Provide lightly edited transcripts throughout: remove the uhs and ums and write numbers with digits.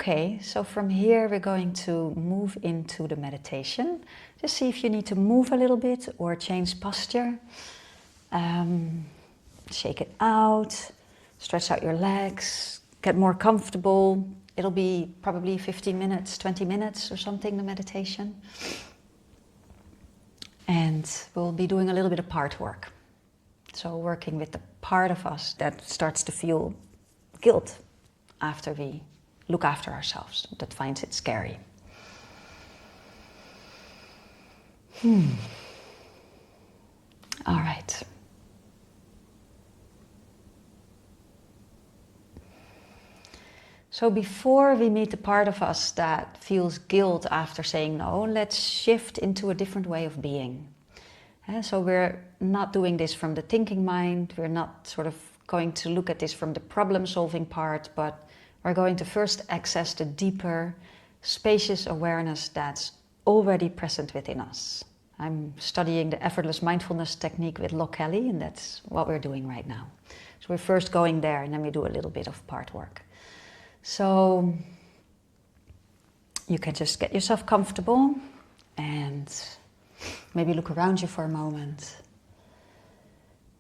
Okay, so from here we're going to move into the meditation. Just see if you need to move a little bit or change posture. Shake it out, stretch out your legs, get more comfortable. It'll be probably 15 minutes, 20 minutes or something, the meditation. And we'll be doing a little bit of part work. So working with the part of us that starts to feel guilt after we look after ourselves, that finds it scary. All right. So before we meet the part of us that feels guilt after saying no, let's shift into a different way of being. So we're not doing this from the thinking mind, we're not sort of going to look at this from the problem-solving part, but we're going to first access the deeper, spacious awareness that's already present within us. I'm studying the Effortless Mindfulness technique with Locke Kelly, and that's what we're doing right now. So we're first going there, and then we do a little bit of part work. So you can just get yourself comfortable and maybe look around you for a moment.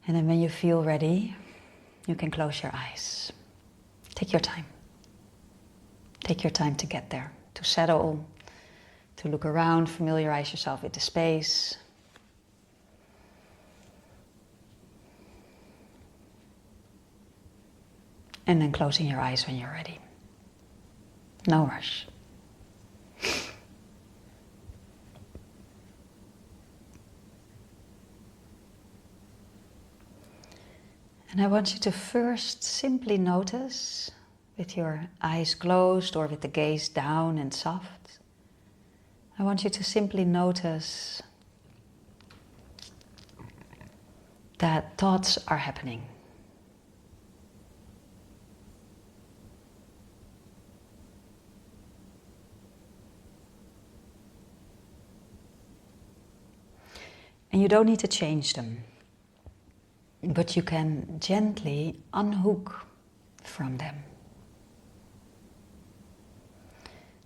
And then when you feel ready, you can close your eyes. Take your time. Take your time to get there, to settle, to look around, familiarize yourself with the space. And then closing your eyes when you're ready. No rush. And I want you to first simply notice, with your eyes closed or with the gaze down and soft, I want you to simply notice that thoughts are happening. And you don't need to change them, but you can gently unhook from them.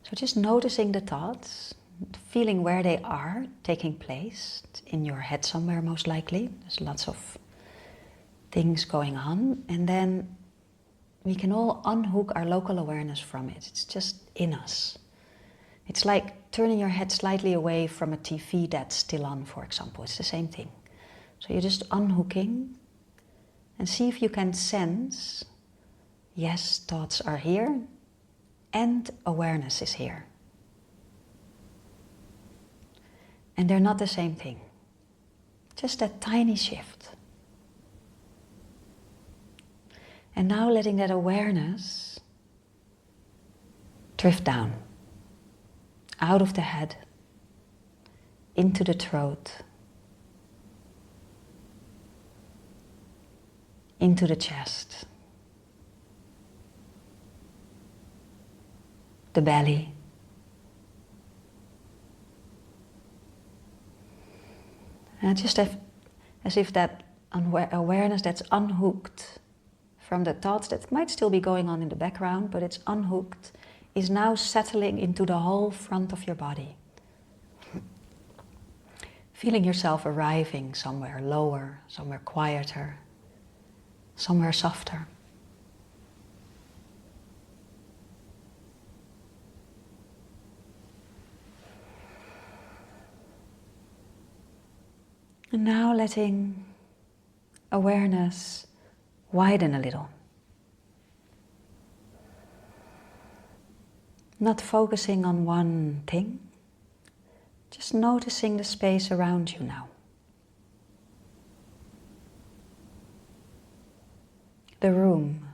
So just noticing the thoughts, feeling where they are taking place, in your head somewhere most likely. There's lots of things going on, and then we can all unhook our local awareness from it. It's just in us. It's like turning your head slightly away from a TV that's still on, for example. It's the same thing. So you're just unhooking and see if you can sense, yes, thoughts are here and awareness is here. And they're not the same thing. Just that tiny shift. And now letting that awareness drift down. Out of the head, into the throat, into the chest, the belly, and just as if that awareness that's unhooked from the thoughts that might still be going on in the background, but it's unhooked, is now settling into the whole front of your body. Feeling yourself arriving somewhere lower, somewhere quieter, somewhere softer. And now letting awareness widen a little. Not focusing on one thing, just noticing the space around you now. The room,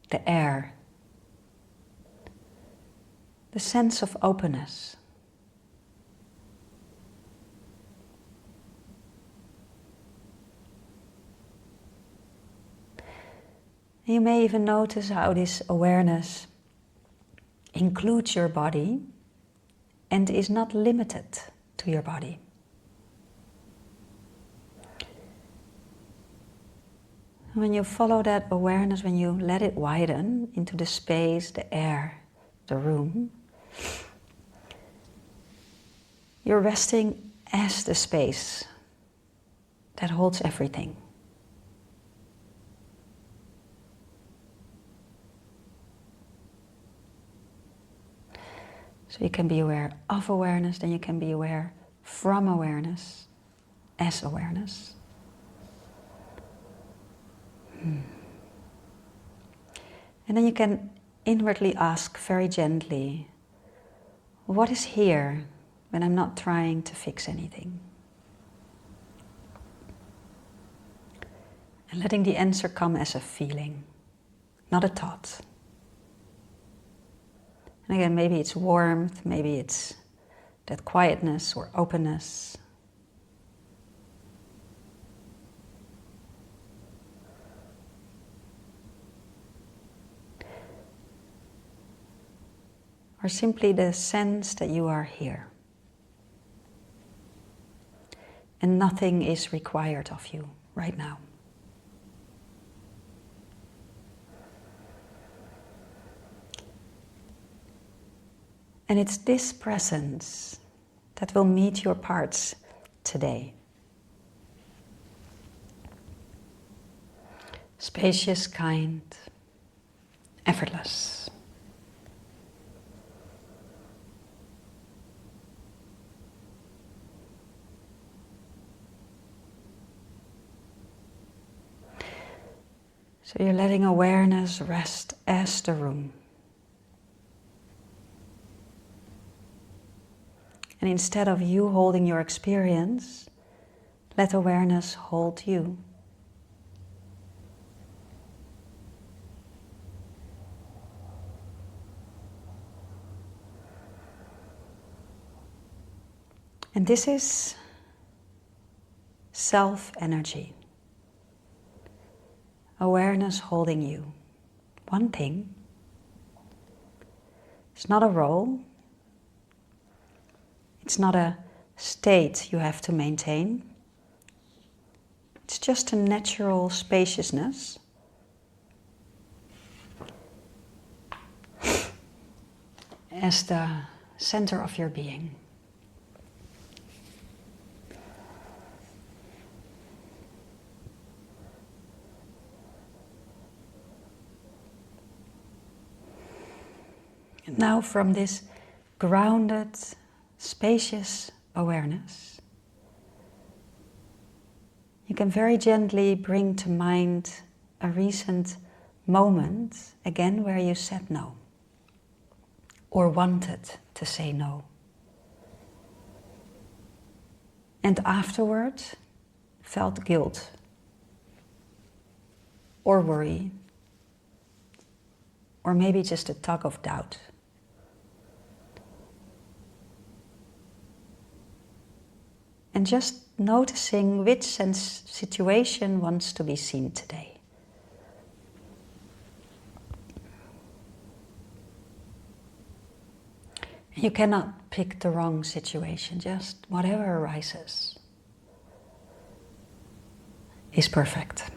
the air, the sense of openness. You may even notice how this awareness includes your body and is not limited to your body. When you follow that awareness, when you let it widen into the space, the air, the room, you're resting as the space that holds everything. So you can be aware of awareness, then you can be aware from awareness as awareness. And then you can inwardly ask very gently, what is here when I'm not trying to fix anything? And letting the answer come as a feeling, not a thought. And again, maybe it's warmth, maybe it's that quietness or openness. Or simply the sense that you are here. And nothing is required of you right now. And it's this presence that will meet your parts today. Spacious, kind, effortless. So you're letting awareness rest as the room. And instead of you holding your experience, let awareness hold you. And this is self-energy. Awareness holding you. One thing. It's not a role. It's not a state you have to maintain. It's just a natural spaciousness. As the center of your being. And now from this grounded, spacious awareness, you can very gently bring to mind a recent moment, again, where you said no, or wanted to say no. And afterward, felt guilt, or worry, or maybe just a tug of doubt. And just noticing which situation wants to be seen today. You cannot pick the wrong situation, just whatever arises is perfect.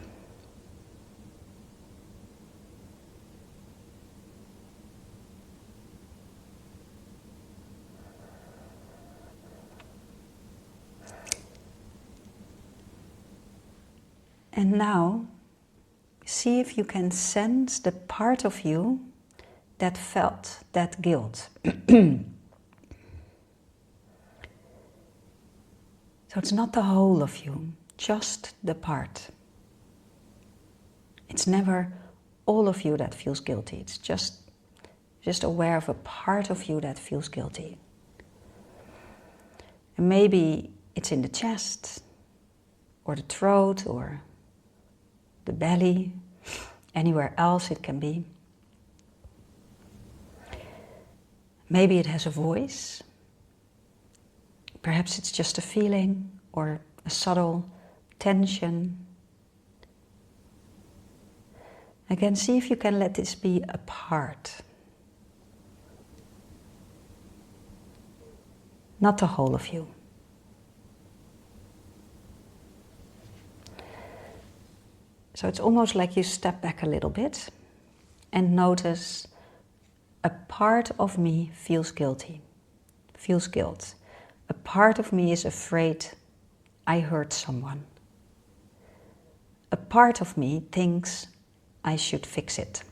And now, see if you can sense the part of you that felt that guilt. So it's not the whole of you, just the part. It's never all of you that feels guilty. It's just aware of a part of you that feels guilty. And maybe it's in the chest, or the throat, or the belly, anywhere else it can be. Maybe it has a voice. Perhaps it's just a feeling or a subtle tension. Again, see if you can let this be a part. Not the whole of you. So it's almost like you step back a little bit and notice A part of me feels guilty, feels guilt. A part of me is afraid I hurt someone. A part of me thinks I should fix it.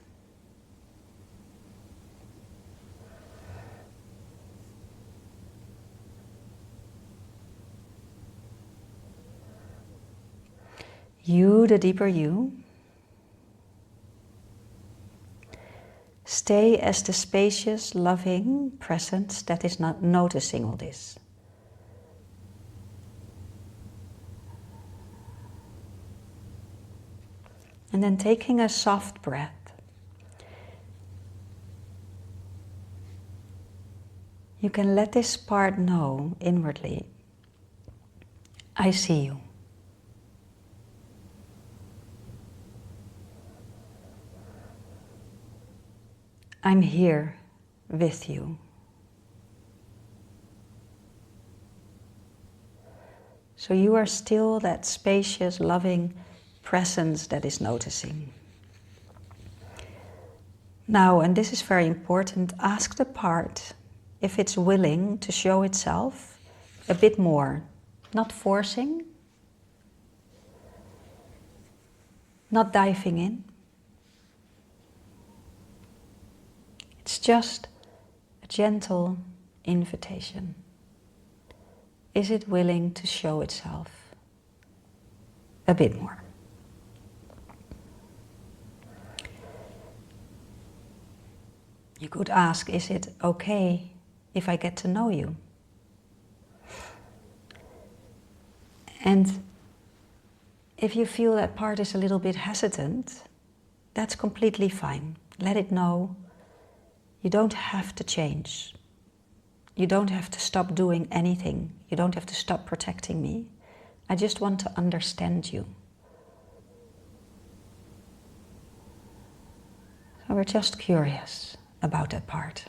You, the deeper you, stay as the spacious, loving presence that is not noticing all this. And then taking a soft breath, you can let this part know inwardly, I see you. I'm here with you. So you are still that spacious, loving presence that is noticing. Now, and this is very important, ask the part if it's willing to show itself a bit more. Not forcing, not diving in. It's just a gentle invitation. Is it willing to show itself a bit more? You could ask, is it okay if I get to know you? And if you feel that part is a little bit hesitant, that's completely fine. Let it know. You don't have to change. You don't have to stop doing anything. You don't have to stop protecting me. I just want to understand you. So we're just curious about that part.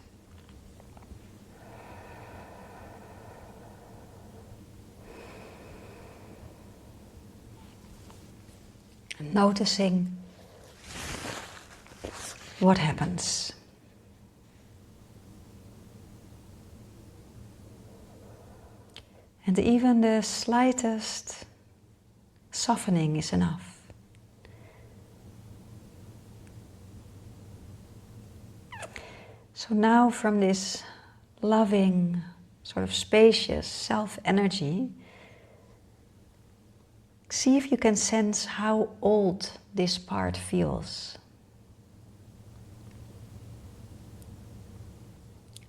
And noticing what happens. And even the slightest softening is enough. So now from this loving, sort of spacious self-energy, see if you can sense how old this part feels.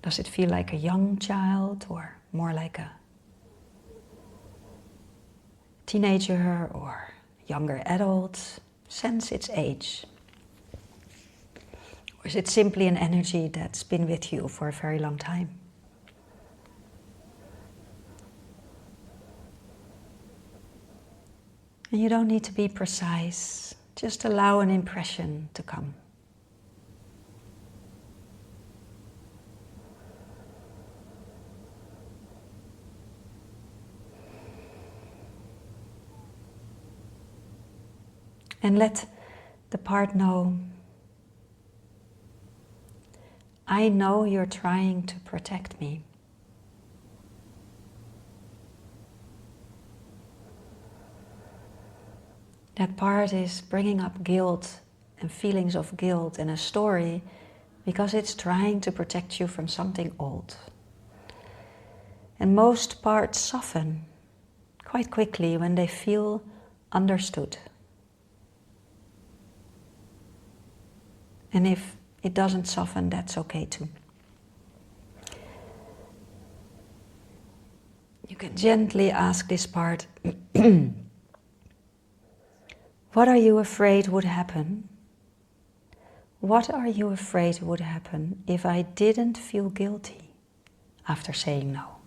Does it feel like a young child or more like a teenager or younger adult? Sense its age. Or is it simply an energy that's been with you for a very long time? And you don't need to be precise. Just allow an impression to come. And let the part know, I know you're trying to protect me. That part is bringing up guilt and feelings of guilt and a story because it's trying to protect you from something old. And most parts soften quite quickly when they feel understood. And if it doesn't soften, that's okay too. You can gently ask this part, what are you afraid would happen? What are you afraid would happen if I didn't feel guilty after saying no?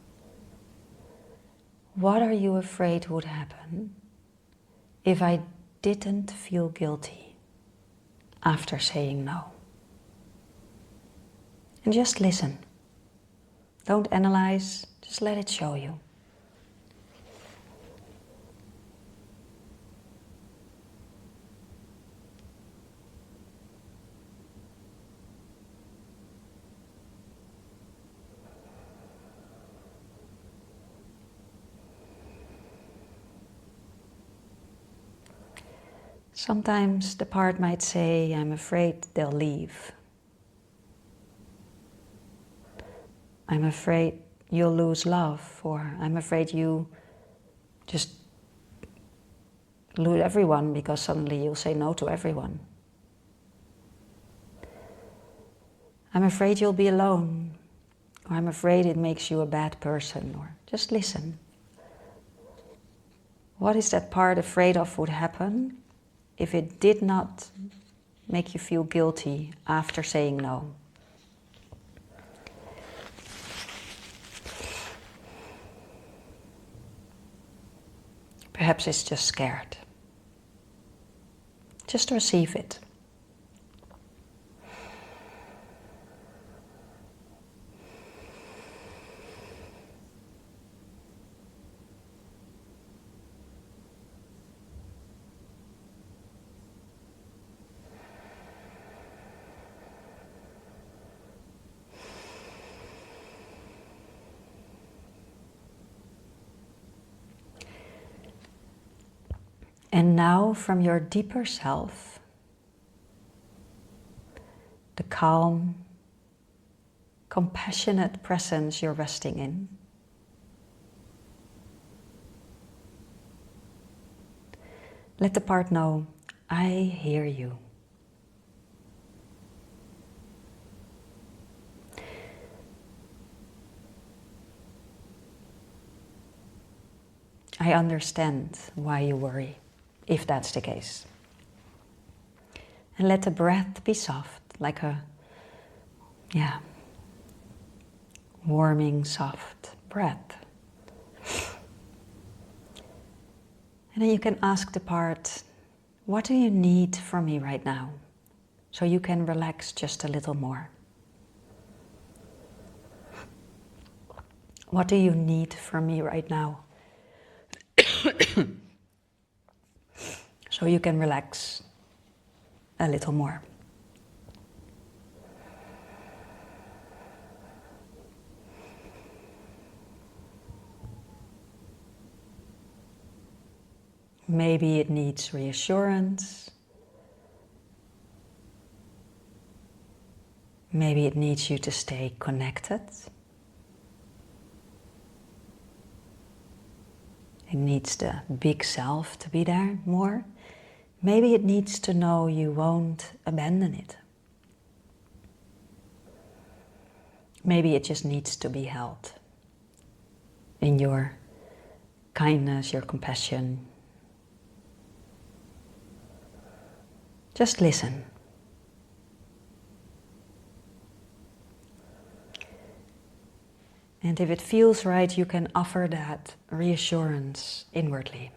What are you afraid would happen if I didn't feel guilty after saying no? And just listen. Don't analyze, just let it show you. Sometimes the part might say, I'm afraid they'll leave. I'm afraid you'll lose love, or I'm afraid you just lose everyone because suddenly you'll say no to everyone. I'm afraid you'll be alone, or I'm afraid it makes you a bad person, or just listen. What is that part afraid of would happen if it did not make you feel guilty after saying no? Perhaps it's just scared. Just receive it. And now from your deeper self, the calm, compassionate presence you're resting in, let the part know, I hear you. I understand why you worry, if that's the case. And let the breath be soft, like a, warming, soft breath. And then you can ask the part, what do you need from me right now? So you can relax just a little more. What do you need from me right now? So you can relax a little more. Maybe it needs reassurance. Maybe it needs you to stay connected. It needs the big self to be there more. Maybe it needs to know you won't abandon it. Maybe it just needs to be held in your kindness, your compassion. Just listen. And if it feels right, you can offer that reassurance inwardly.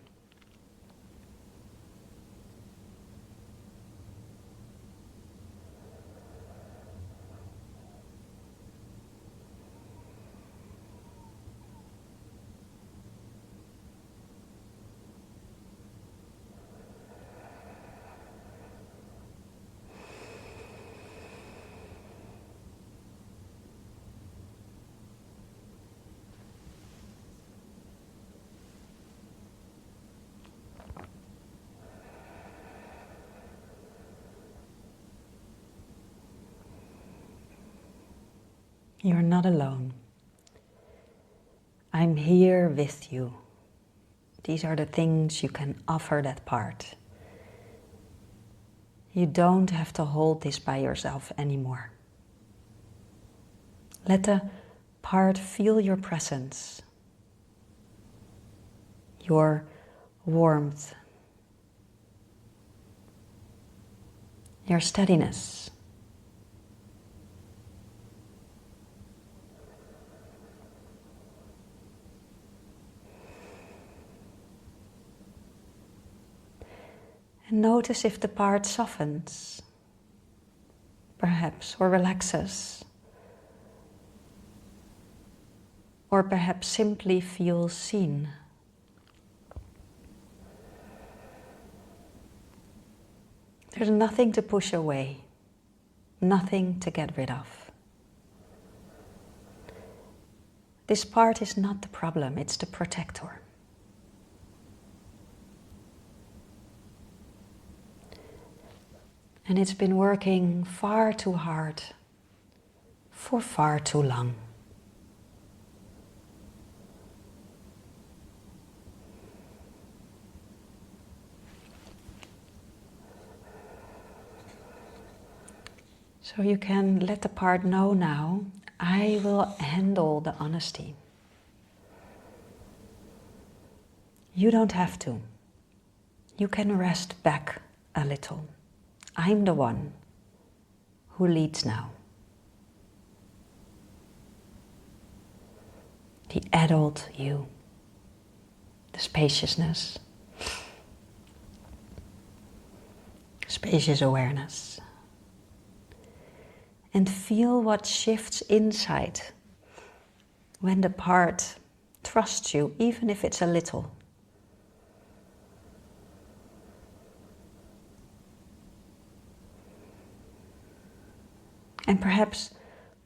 You're not alone. I'm here with you. These are the things you can offer that part. You don't have to hold this by yourself anymore. Let the part feel your presence, your warmth, your steadiness. And notice if the part softens, perhaps, or relaxes, or perhaps simply feels seen. There's nothing to push away, nothing to get rid of. This part is not the problem, it's the protector. And it's been working far too hard for far too long. So you can let the part know now, I will handle the honesty. You don't have to. You can rest back a little. I'm the one who leads now. The adult you. The spaciousness. Spacious awareness. And feel what shifts inside when the part trusts you, even if it's a little. And perhaps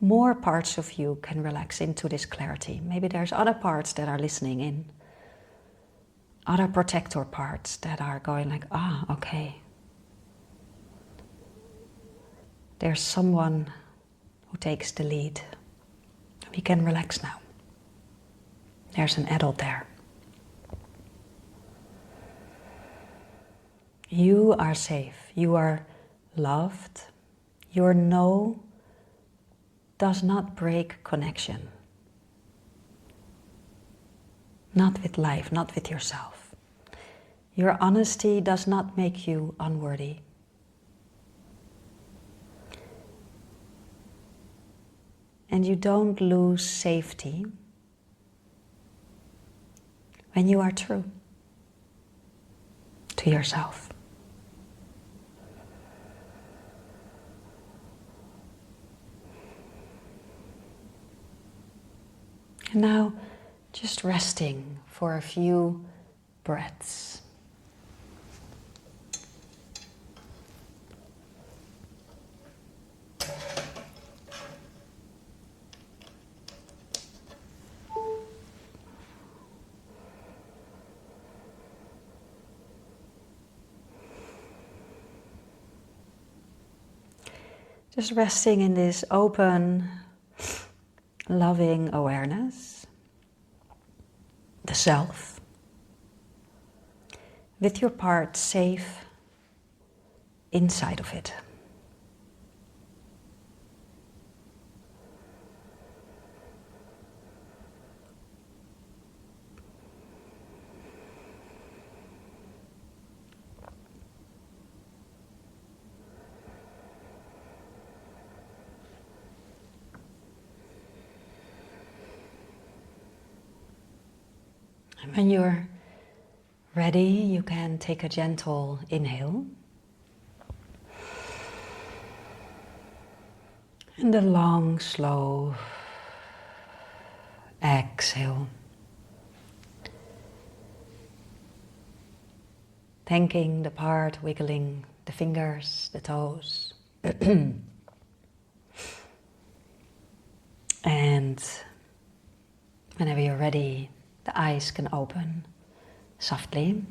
more parts of you can relax into this clarity. Maybe there's other parts that are listening in. Other protector parts that are going like, okay. There's someone who takes the lead. We can relax now. There's an adult there. You are safe. You are loved. Your no does not break connection. Not with life, not with yourself. Your honesty does not make you unworthy. And you don't lose safety when you are true to yourself. And now, just resting for a few breaths. Just resting in this open, loving awareness, the self, with your part safe inside of it. And when you're ready, you can take a gentle inhale. And a long, slow exhale. Thanking the part, wiggling the fingers, the toes. And whenever you're ready, the eyes can open softly.